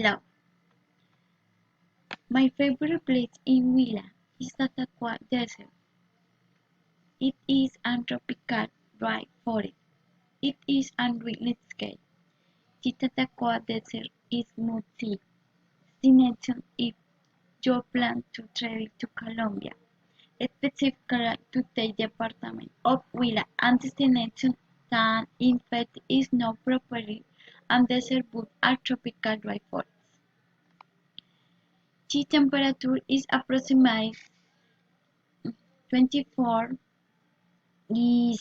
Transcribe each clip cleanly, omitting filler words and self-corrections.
Love. My favorite place in Huila is Tatacoa Desert. It is a tropical dry forest. It is a rich landscape. The Tatacoa Desert is must-see destination if you plan to travel to Colombia, specifically to the department of Huila and destination that in fact is not properly a desert but a tropical dry forest. The temperature is approximately 24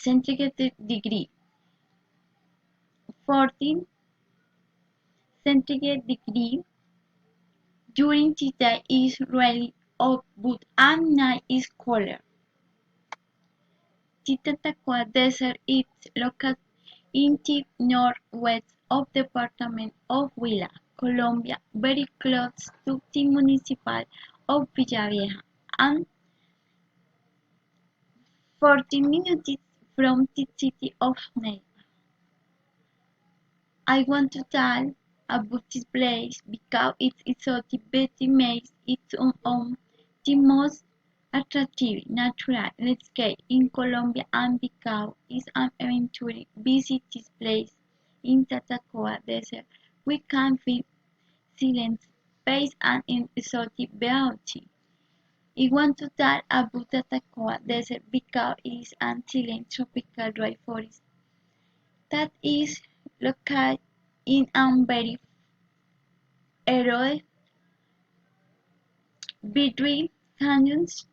centigrade degree, 14 centigrade degree during the day is really hot but at night is cooler. The Tatacoa Desert is located in the northwest of the department of Huila, Colombia, very close to the municipality of Villavieja and 40 minutes from the city of Neiva. I want to tell about this place because its exotic beauty makes it one of the most attractive natural landscapes in Colombia and because it's an adventure visit this place in Tatacoa Desert we can feel silence, space and exotic beauty. I want to tell about Tatacoa Desert because it is an silent tropical dry forest that is located in a very arid between canyons.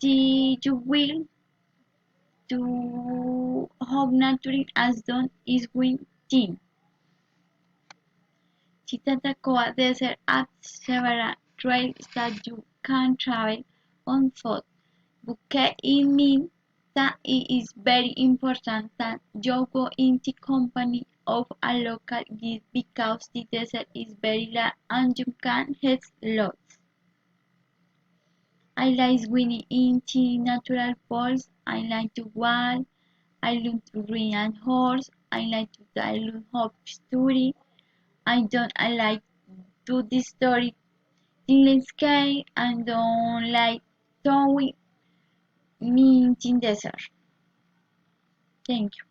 You will do how nature has done is one thing. The Tatacoa Desert has several trails that you can travel on foot, but it means that it is very important that you go in the company of a local guide because the desert is very large and you can hit lots. I like swimming in the natural pools, I like to walk, I like to ride a horse, I like to tell hope story, I like to the story in landscape, I don't like towing me in the desert. Thank you.